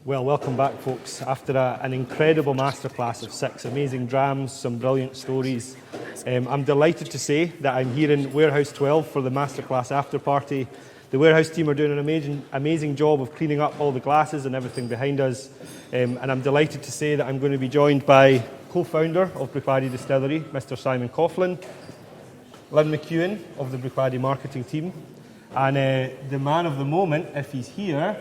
Well, welcome back, folks. After an incredible masterclass of 6 amazing drams, some brilliant stories, I'm delighted to say that I'm here in Warehouse 12 for the Masterclass Afterparty. The Warehouse team are doing an amazing job of cleaning up all the glasses and everything behind us. And I'm delighted to say that I'm going to be joined by co-founder of Bruichladdich Distillery, Mr. Simon Coughlin, Lynne McEwan of the Bruichladdich marketing team, and the man of the moment, if he's here,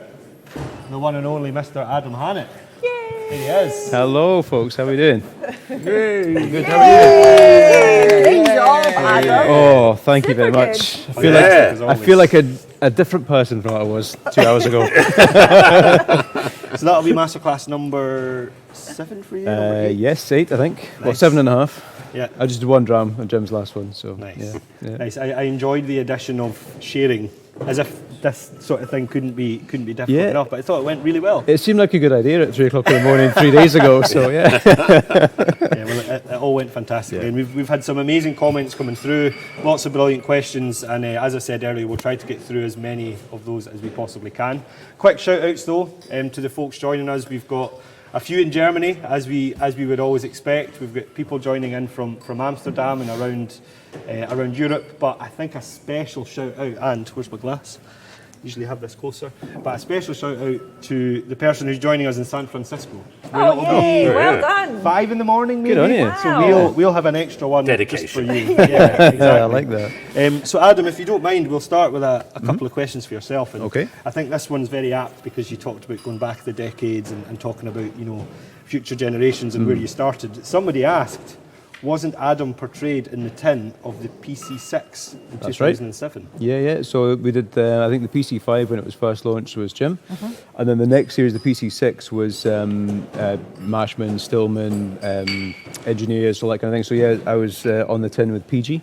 the one and only Mr. Adam Hannett. Yay! Here he is. Hello, folks. How are we doing? Yay! Good. How are you? Good job, Adam. Oh, thank you very Super much. good. I feel like a different person from what I was 2 hours ago. So that'll be Masterclass number 7 for you? Number 8? Yes, 8, I think. Nice. Well, 7.5. Yeah. I just did 1 dram on Jim's last one, so Nice. Yeah. Nice. I enjoyed the addition of sharing, as if this sort of thing couldn't be difficult enough, but I thought it went really well. It seemed like a good idea at 3 o'clock in the morning 3 days ago, so yeah. Yeah, well, it all went fantastically, and we've had some amazing comments coming through, lots of brilliant questions, and as I said earlier, we'll try to get through as many of those as we possibly can. Quick shout outs though to the folks joining us. We've got a few in Germany, as we would always expect. We've got people joining in from Amsterdam and around Europe, but I think a special shout out, and where's my glass? Usually have this closer, but a special shout out to the person who's joining us in San Francisco. Oh, yay, well done. 5 in the morning, maybe. Good on you. Wow. So we'll have an extra one Dedication. just for you. Yeah, exactly. I like that. So Adam, if you don't mind, we'll start with a couple of questions for yourself. And Okay. I think this one's very apt because you talked about going back the decades and talking about future generations and where you started. Somebody asked, wasn't Adam portrayed in the tin of the PC6 in That's right. 2007? Yeah. So we did, I think the PC5 when it was first launched was Jim. And then the next series, the PC6, was Mashman, Stillman, engineers, all that kind of thing. So yeah, I was on the tin with PG.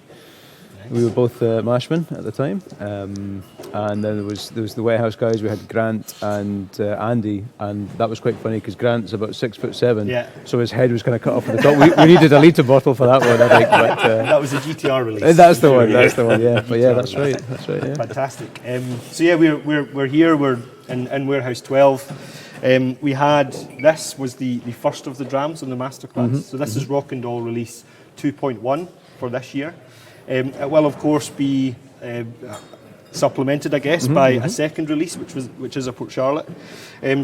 Nice. We were both Mashman at the time. And then there was the warehouse guys. We had Grant and Andy, and that was quite funny because Grant's about 6'7", Yeah. so his head was kind of cut off at the top. We needed a litre bottle for that one, I think. But That was a GTR release. that's the one. That's the one. Yeah, but yeah, that's right. That's right. Yeah. Fantastic. So yeah, we're here. We're in Warehouse 12. We had this was the first of the drams on the Masterclass. So this is Rock and Roll release 2.1 for this year. It will of course be supplemented, I guess, by a second release, which is a Port Charlotte.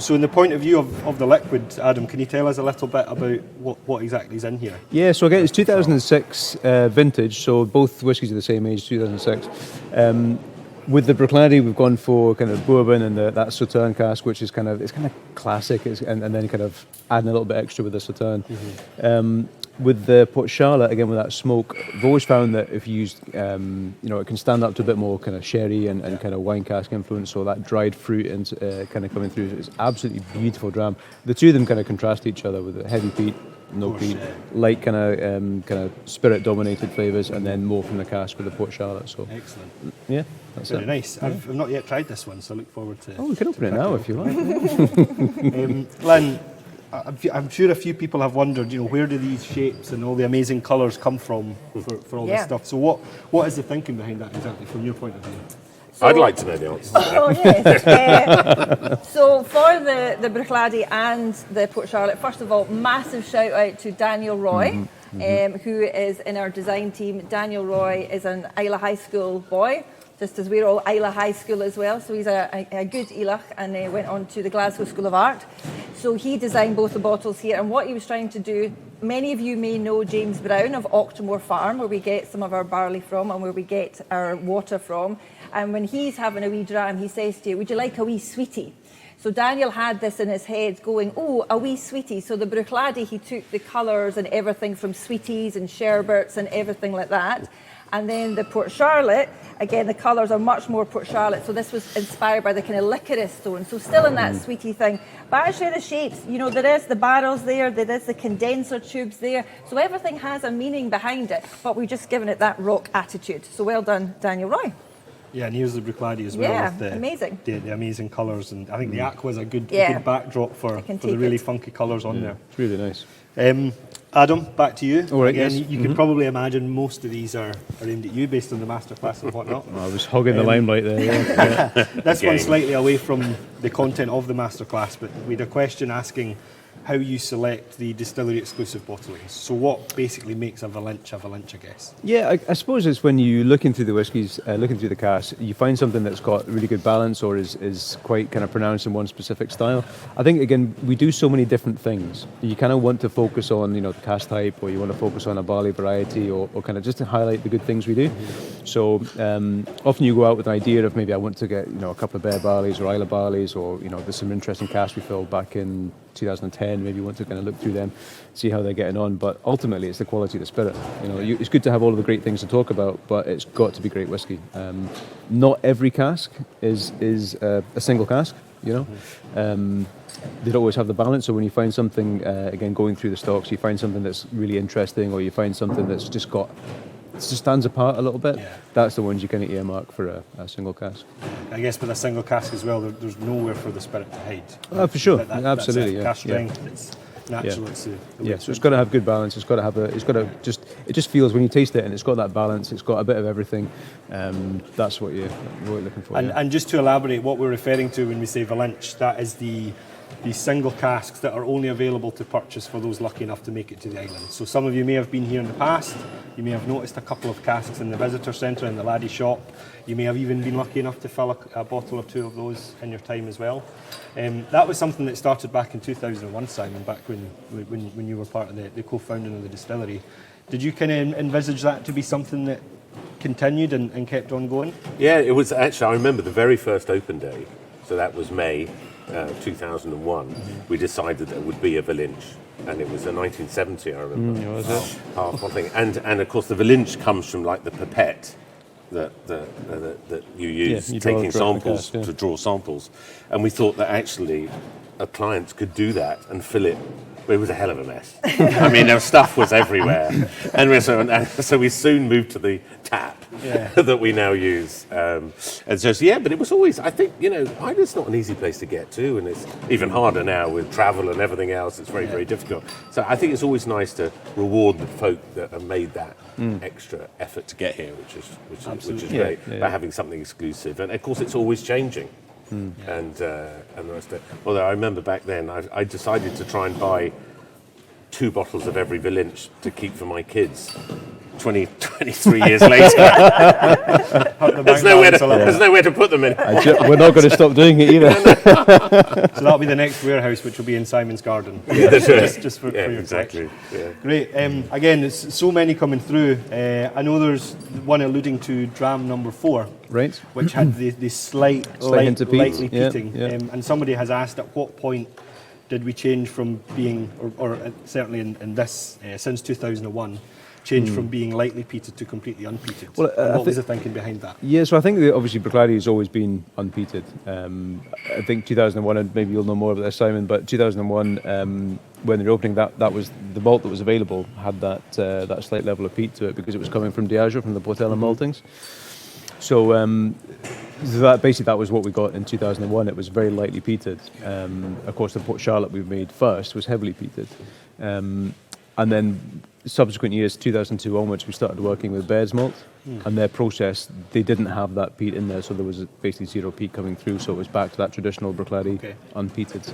So in the point of view of the liquid, Adam, can you tell us a little bit about what exactly is in here? Yeah, so again, it's 2006 vintage, so both whiskies are the same age, 2006. With the Bruichladdich, we've gone for kind of bourbon and that Sauterne cask, which is kind of classic, and then kind of adding a little bit extra with the Sauterne. With the Port Charlotte, again with that smoke, I've always found that if you use, it can stand up to a bit more kind of sherry and kind of wine cask influence, so that dried fruit and kind of coming through. It's absolutely beautiful dram. The two of them kind of contrast each other with a heavy peat, no peat, light kind of spirit dominated flavours, and then more from the cask with the Port Charlotte. So Excellent. yeah, that's Very it. nice. I've not yet tried this one, so I look forward to. Oh, we can open it now if you want. Lynne, I'm sure a few people have wondered, where do these shapes and all the amazing colours come from for all this stuff? So what is the thinking behind that exactly from your point of view? I'd like to know the answer to that. Oh, yes. So for the Bruichladdich and the Port Charlotte, first of all, massive shout out to Daniel Roy, who is in our design team. Daniel Roy is an Isla High School boy, just as we're all Isla High School as well. So he's a good Ilach and went on to the Glasgow School of Art. So he designed both the bottles here, and what he was trying to do, many of you may know James Brown of Octomore Farm, where we get some of our barley from and where we get our water from. And when he's having a wee dram, he says to you, would you like a wee sweetie? So Daniel had this in his head going, oh, a wee sweetie. So the Bruichladdich, he took the colours and everything from sweeties and sherbets and everything like that. And then the Port Charlotte, again, the colours are much more Port Charlotte. So this was inspired by the kind of licorice stone. So still in that sweetie thing. But actually the shapes, there is the barrels there is the condenser tubes there. So everything has a meaning behind it. But we've just given it that rock attitude. So well done, Daniel Roy. Yeah, and here's the Bruichladdich as well. Yeah, with the, amazing. The amazing colours, and I think the aqua is a good Yeah. backdrop for I can the take really it. funky colours on there. It's really nice. Adam, back to you. All right, Again, yes. you can probably imagine most of these are aimed at you based on the masterclass and whatnot. I was hogging the limelight there. Yeah. This Again. one's slightly away from the content of the masterclass, but we had a question asking how you select the distillery exclusive bottlings. So what basically makes a Valenche, I guess? Yeah, I suppose it's when you looking through the whiskies, looking through the cask, you find something that's got really good balance or is quite kind of pronounced in one specific style. I think, again, we do so many different things. You kind of want to focus on, the cask type, or you want to focus on a barley variety, or kind of just to highlight the good things we do. So often you go out with an idea of maybe I want to get, a couple of bare barleys or Isla barleys, or, there's some interesting casks we filled back in 2010, maybe you want to kind of look through them, see how they're getting on, but ultimately it's the quality of the spirit. It's good to have all of the great things to talk about, but it's got to be great whiskey. Not every cask is a single cask, they don't always have the balance, so when you find something, again, going through the stocks, you find something that's really interesting, or you find something that's just stands apart a little bit, that's the ones you kind of earmark for a single cask. I guess with a single cask as well, there's nowhere for the spirit to hide. For sure, That's absolutely. it. Cask strength, it's natural. It's the way So it's got to have good balance. It's got to have it just feels when you taste it, and it's got that balance. It's got a bit of everything. That's what you're looking for. And just to elaborate, what we're referring to when we say Valenche, that is these single casks that are only available to purchase for those lucky enough to make it to the island. So some of you may have been here in the past, you may have noticed a couple of casks in the visitor centre in the Laddies shop, you may have even been lucky enough to fill a bottle or two of those in your time as well. That was something that started back in 2001, Simon, back when you were part of the co-founding of the distillery. Did you kind of envisage that to be something that continued and kept on going? Yeah, it was actually, I remember the very first open day, so that was May 2001, we decided there would be a Valenche, and it was a 1970, I remember. Was it? Half one thing. And of course the Valenche comes from like the pipette that you use you draw taking it throughout the samples cask, to draw samples, and we thought that actually a client could do that and fill it. But it was a hell of a mess. I mean, their stuff was everywhere, and so we soon moved to the tap that we now use. And so but it was always, I think, Ireland's not an easy place to get to, and it's even harder now with travel and everything else. It's very, very difficult. So I think it's always nice to reward the folk that have made that extra effort to get here, which is great, by having something exclusive. And of course, it's always changing. And the rest of it. Although I remember back then, I decided to try and buy 2 bottles of every Valenche to keep for my kids. 23 years later, there's nowhere to put them in. We're not going to stop doing it either. So that'll be the next warehouse, which will be in Simon's garden. Just for your exactly. Yeah. Great. Again, there's so many coming through. I know there's one alluding to dram number 4, Right. which had the slight hint of peat. lightly Yeah, peating. yeah. And somebody has asked at what point did we change from being, or certainly in this, since 2001, change from being lightly peated to completely unpeated. Well, what was the thinking behind that? Yeah, so I think that obviously Bruichladdich has always been unpeated. I think 2001, and maybe you'll know more about this, Simon, but 2001, when they were opening, that was the malt that was available had that slight level of peat to it because it was coming from Diageo, from the Portela maltings. So that was what we got in 2001. It was very lightly peated. Of course, the Port Charlotte we made first was heavily peated. And then subsequent years, 2002 onwards, we started working with Baird's malt, and their process, they didn't have that peat in there, so there was basically 0 peat coming through, so it was back to that traditional Bruichladdich, unpeated.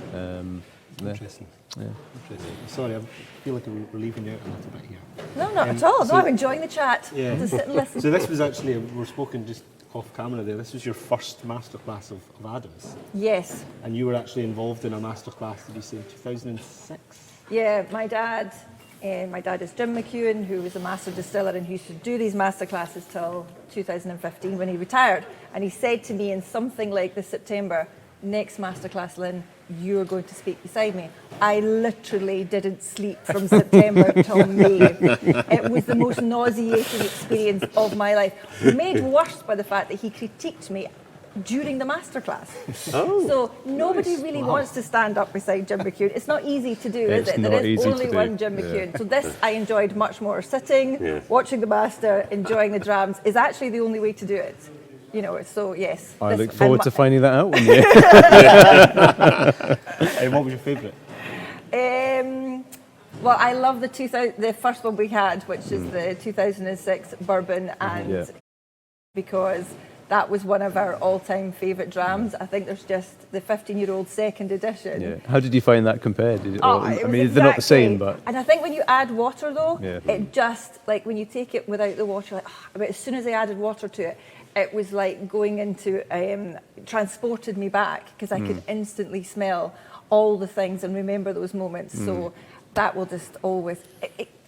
Interesting. Yeah. Interesting. Sorry, I feel like we're leaving you out a little bit here. No, not at all. No, I'm enjoying the chat. Yeah. Just sit and listen. So this was actually, we're spoken just off camera there, this was your first masterclass of Adam's. Yes. And you were actually involved in a masterclass, did you say, in 2006? Yeah, my dad is Jim McEwan, who was a master distiller and who used to do these masterclasses till 2015 when he retired. And he said to me in something like this September, next masterclass, Lynne, you're going to speak beside me. I literally didn't sleep from September till May. It was the most nauseating experience of my life, made worse by the fact that he critiqued me during the masterclass. So nobody really wants to stand up beside Jim McEwan. It's not easy to do, is it? There is only one Jim McEwan. So this I enjoyed much more. Sitting, watching the master, enjoying the drams is actually the only way to do it. So yes. I look forward to finding that out one year. What was your favourite? Well, I love the first one we had, which is the 2006 bourbon, and because that was one of our all-time favourite drams. I think there's just the 15-year-old second edition. Yeah. How did you find that compared? It was they're not the same, but... And I think when you add water, though, it just, like, when you take it without the water, but as soon as I added water to it, it was like going into, transported me back, because I could instantly smell all the things and remember those moments. So that will just always...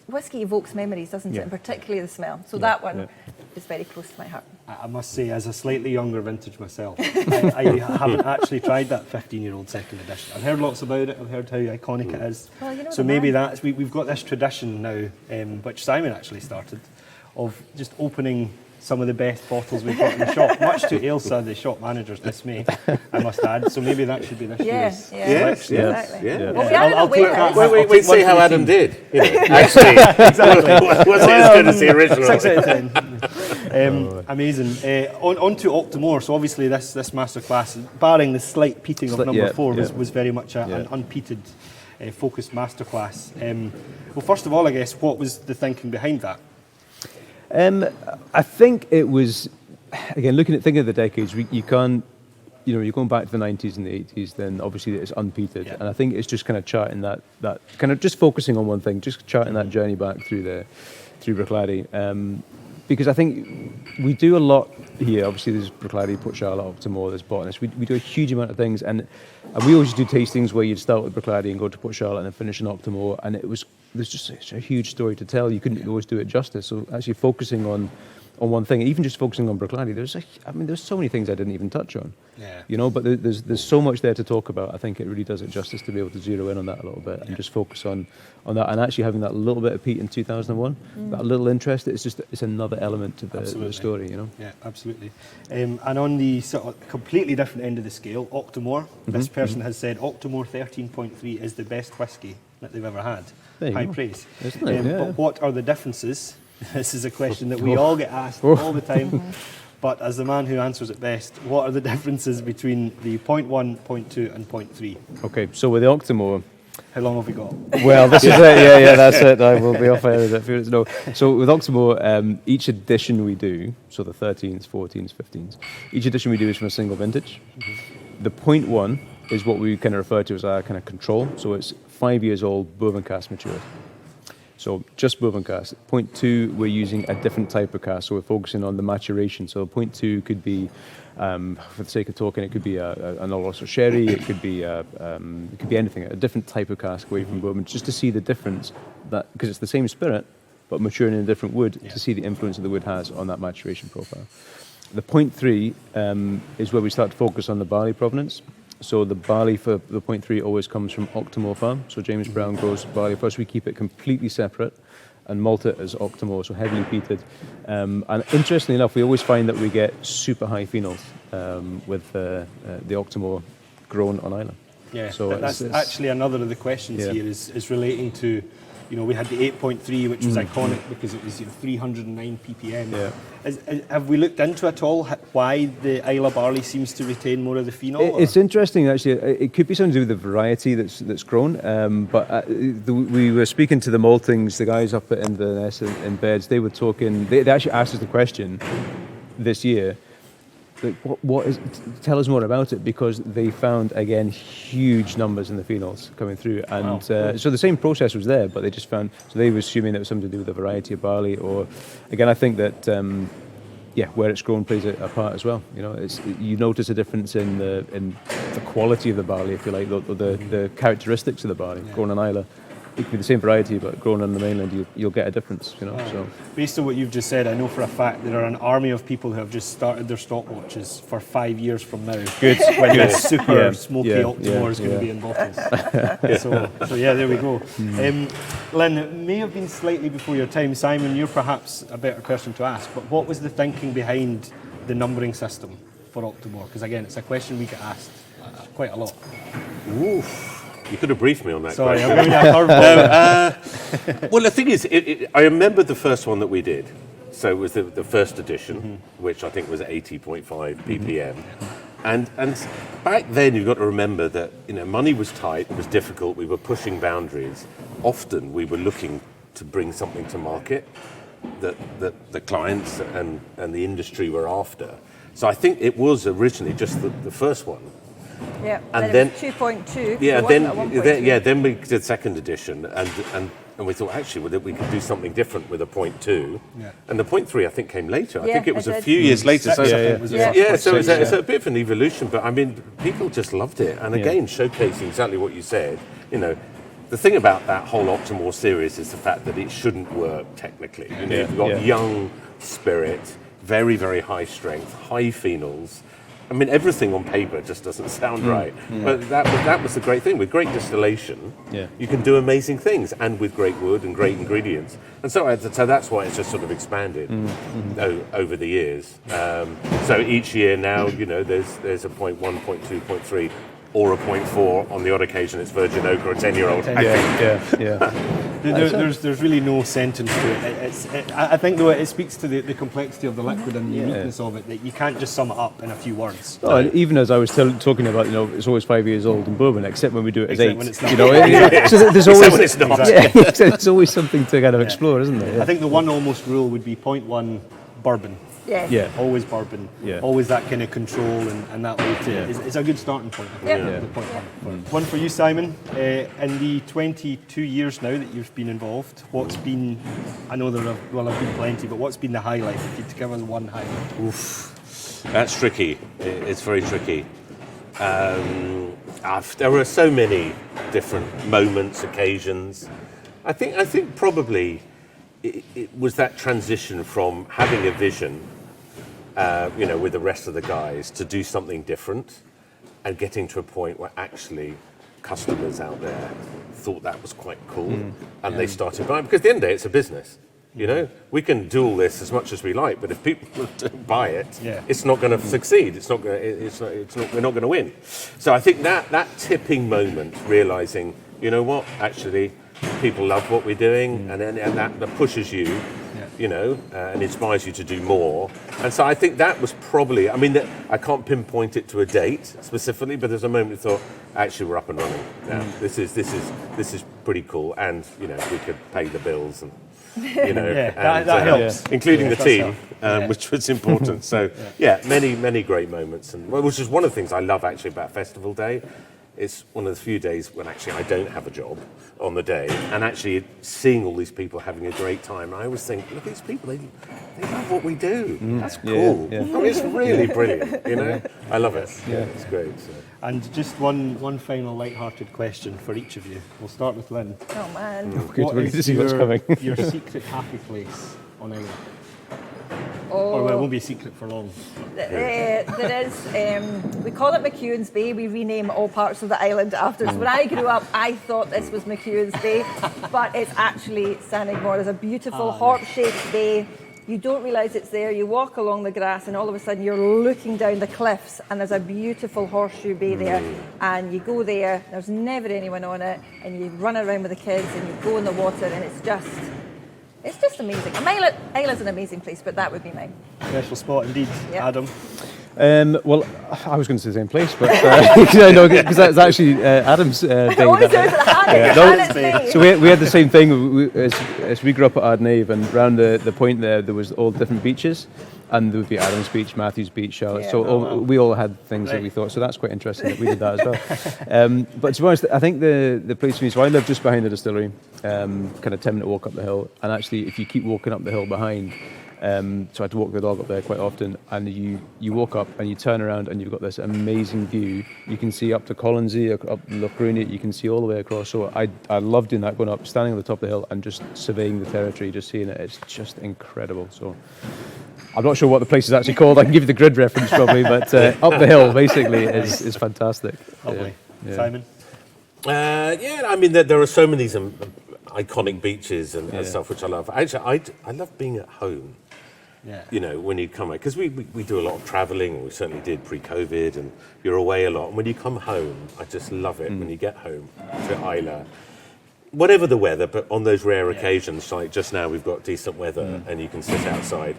Whiskey evokes memories, doesn't it? And particularly the smell. So that one is very close to my heart. I must say, as a slightly younger vintage myself, I haven't actually tried that 15-year-old second edition. I've heard lots about it. I've heard how iconic it is. Well, so maybe that's we've got this tradition now, which Simon actually started, of just opening some of the best bottles we've got in the shop, much to Ailsa, the shop manager's dismay, I must add. So maybe that should be this year's. Yes. Exactly. Yeah. Well, we are aware. Wait, see how Adam did. Actually, Exactly. was it as good as the original? 6 out of 10. Amazing. On to Octomore. So obviously this masterclass, barring the slight peating of number 4, was very much an unpeated, focused masterclass. Well, first of all, I guess, what was the thinking behind that? I think it was, again, thinking of the decades, you can't, you're going back to the 90s and the 80s, then obviously it's unpeated. And I think it's just kind of charting that kind of just focusing on one thing, just charting that journey back through Bruichladdich. Because I think we do a lot here. Obviously, there's Bruichladdich, Port Charlotte, Octomore, there's Botanist. We do a huge amount of things, and we always do tastings where you'd start with Bruichladdich and go to Port Charlotte and then finish in Octomore, and there's just such a huge story to tell. You couldn't always do it justice. So actually focusing on one thing, even just focusing on Bruichladdich, there's so many things I didn't even touch on. Yeah. But there's so much there to talk about. I think it really does it justice to be able to zero in on that a little bit and just focus on that, and actually having that little bit of peat in 2001, that little interest. It's another element to the story. Yeah, absolutely. And on the sort of completely different end of the scale, Octomore. This person has said Octomore 13.3 is the best whiskey that they've ever had. High praise. But what are the differences? This is a question that we all get asked all the time. But as the man who answers it best, what are the differences between the 0.1, 0.2 and 0.3? Okay, so with the Octomore, how long have we got? Well, this is it. Yeah, that's it. I will be off air in a few minutes. No. So with Octomore, each edition we do, so the 13s, 14s, 15s, each edition we do is from a single vintage. The 0.1 is what we kind of refer to as our kind of control. So it's 5 years old, bourbon cask matured. So just bourbon cask. 0.2, we're using a different type of cask, so we're focusing on the maturation. So 0.2 could be, for the sake of talking, it could be an Oloroso sherry, it could be anything, a different type of cask away from bourbon, just to see the difference, that because it's the same spirit, but maturing in a different wood, to see the influence that the wood has on that maturation profile. The 0.3 is where we start to focus on the barley provenance. So the barley for the 0.3 always comes from Octomore Farm. So James Brown grows barley for us. We keep it completely separate and malt it as Octomore, so heavily peated. And interestingly enough, we always find that we get super high phenols with the Octomore grown on Islay. Yeah, so that's actually another of the questions here is relating to, we had the 8.3, which was iconic because it was 309 ppm. Yeah. Have we looked into at all why the Islay barley seems to retain more of the phenol? It's interesting, actually. It could be something to do with the variety that's grown. But we were speaking to the maltings, the guys up at Inverness in Beds. They were talking. They actually asked us the question this year. Like, tell us more about it, because they found, again, huge numbers in the phenols coming through. And so the same process was there, but they just found, so they were assuming it was something to do with the variety of barley, or, again, I think that, where it's grown plays a part as well. You notice a difference in the quality of the barley, if you like, or the characteristics of the barley grown on Islay. It could be the same variety, but grown on the mainland, you'll get a difference, So based on what you've just said, I know for a fact there are an army of people who have just started their stockwatches for 5 years from now. Good. When this super smoky Octomore is going to be in bottles. So there we go. Lynne, it may have been slightly before your time. Simon, you're perhaps a better person to ask, but what was the thinking behind the numbering system for Octomore? Because again, it's a question we get asked quite a lot. Oof. You could have briefed me on that question. I'm going to curveball. Well, the thing is, I remember the first one that we did. So it was the first edition, which I think was 80.5 ppm. And back then, you've got to remember that money was tight, it was difficult, we were pushing boundaries. Often we were looking to bring something to market that the clients and the industry were after. So I think it was originally just the first one. Yeah, and then it was 2.2. Yeah, then then we did second edition, and we thought actually we could do something different with a 0.2. Yeah. And the 0.3 I think came later. I think it was a few years later. So so it's a bit of an evolution, but I mean people just loved it. And again, showcasing exactly what you said. The thing about that whole Octomore series is the fact that it shouldn't work technically. You've got young spirit, very, very high strength, high phenols. I mean, everything on paper just doesn't sound right. But that was the great thing. With great distillation, you can do amazing things, and with great wood and great ingredients. And so that's why it's just sort of expanded over the years. So each year now, there's a 0.1, 0.2, 0.3, or a 0.4. On the odd occasion, it's virgin oak or a 10-year-old. There's really no sentence to it. I think, though, it speaks to the complexity of the liquid and the uniqueness of it, that you can't just sum it up in a few words. Oh, and even as I was talking about, it's always 5 years old in bourbon, except when we do it as 8. When it's not. So there's always, when it's not. there's always something to kind of explore, isn't there? I think the one almost rule would be 0.1 bourbon. Yeah. Always bourbon. Always that kind of control and that way too. It's a good starting point. I think, the 0.1. One for you, Simon. In the 22 years now that you've been involved, what's been, I know there have been plenty, but what's been the highlight? If you'd give us one highlight. Oof, that's tricky. It's very tricky. There were so many different moments, occasions. I think probably it was that transition from having a vision, with the rest of the guys, to do something different, and getting to a point where actually customers out there thought that was quite cool, and they started buying. Because at the end of the day, it's a business. We can do all this as much as we like, but if people don't buy it, it's not going to succeed. It's not. We're not going to win. So I think that tipping moment, realizing, actually, people love what we're doing, and that pushes you, and inspires you to do more. And so I think that was probably, I can't pinpoint it to a date specifically, but there's a moment I thought, actually, we're up and running now. This is pretty cool, and we could pay the bills and. That helps, including the team, which was important. So, many great moments, and which is one of the things I love actually about Festival Day. It's one of the few days when actually I don't have a job on the day, and actually seeing all these people having a great time. I always think, look at these people, they love what we do. That's cool. It's really brilliant, I love it. It's great. So. And just one final light-hearted question for each of you. We'll start with Lynne. Oh, man. What is your secret happy place on Ireland? Or it won't be a secret for long. There is, we call it McEwan's Bay. We rename all parts of the island after. So when I grew up, I thought this was McEwan's Bay, but it's actually Sannigmore. There's a beautiful harp-shaped bay. You don't realise it's there. You walk along the grass, and all of a sudden you're looking down the cliffs, and there's a beautiful horseshoe bay there. And you go there, there's never anyone on it, and you run around with the kids, and you go in the water, and it's just amazing. Isle's an amazing place, but that would be mine. Special spot indeed. Adam? Well, I was going to say the same place, but because that's actually Adam's bay. So we had the same thing. As we grew up at Ardnave, and around the point there was all different beaches, and there would be Adam's Beach, Matthew's Beach, Charlotte. We all had things that we thought. So that's quite interesting that we did that as well. But to be honest, I think the place for me. So I live just behind the distillery, kind of 10-minute walk up the hill, and actually, if you keep walking up the hill behind. So I had to walk the dog up there quite often, and you walk up and you turn around and you've got this amazing view. You can see up to Collinsey, up Loch Brunny, you can see all the way across. So I love doing that, going up, standing on the top of the hill and just surveying the territory, just seeing it. It's just incredible. So I'm not sure what the place is actually called. I can give you the grid reference probably, but up the hill basically is fantastic. Lovely. Simon? There are so many iconic beaches and stuff which I love. Actually, I love being at home. When you come out, because we do a lot of travelling, we certainly did pre-COVID, and you're away a lot. And when you come home, I just love it when you get home to Islay. whatever the weather, but on those rare occasions, like just now, we've got decent weather and you can sit outside,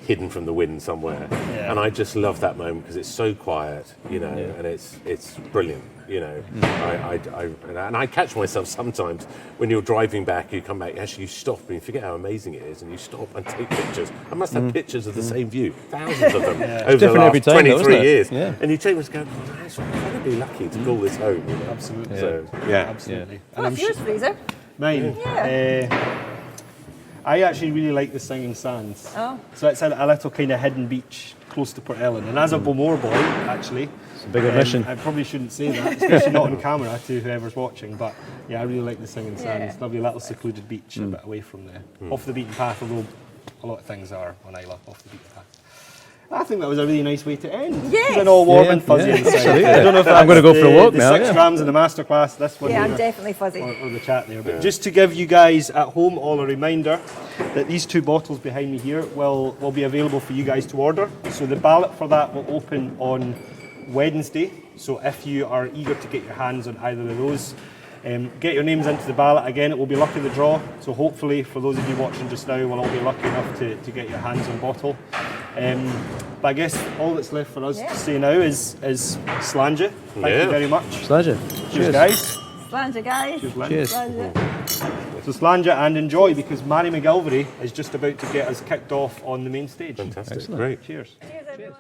hidden from the wind somewhere. Yeah. And I just love that moment because it's so quiet, you know, and it's brilliant, you know. And I catch myself sometimes when you're driving back, you come back, actually you stop and you forget how amazing it is, and you stop and take pictures. I must have pictures of the same view, thousands of them over the different last every time, 23 though, isn't it? years. Yeah. And you take this going, oh, I'm incredibly lucky to call this home. You know? Absolutely. So, yeah. Absolutely. What's yours, Fraser? Mine. Yeah. I actually really like the Singing Sands. Oh. So it's a little kind of hidden beach close to Port Ellen. And as a Bowmore boy, actually, It's a big admission. I probably shouldn't say that, especially not on camera to whoever's watching. But yeah, I really like the Singing Sands. Yeah. Lovely little secluded beach, a bit away from off the beaten path, although a lot of things are on Isla off the beaten path. I think that was a really nice way to end. Yes. Feeling all warm Yeah, and fuzzy yeah, inside. absolutely. I don't know if I'm gonna that's go for a walk the now, 6 yeah. grams in the masterclass, this one Yeah, here, I'm definitely fuzzy. or the chat there. But just to give you guys at home all a reminder that these 2 bottles behind me here will be available for you guys to order. So the ballot for that will open on Wednesday. So if you are eager to get your hands on either of those, get your names into the ballot. Again, it will be luck of the draw. So hopefully, for those of you watching just now, we'll all be lucky enough to get your hands on bottle. But I guess all that's left for us to say now is Slàinte. Thank you very much. Pleasure. Cheers, guys. Slàinte, guys. Cheers, Lynne. Cheers. Slàinte. So Slàinte and enjoy, because Mary McGilvery is just about to get us kicked off on the main stage. Fantastic. Excellent. Great. Cheers. Cheers, everyone.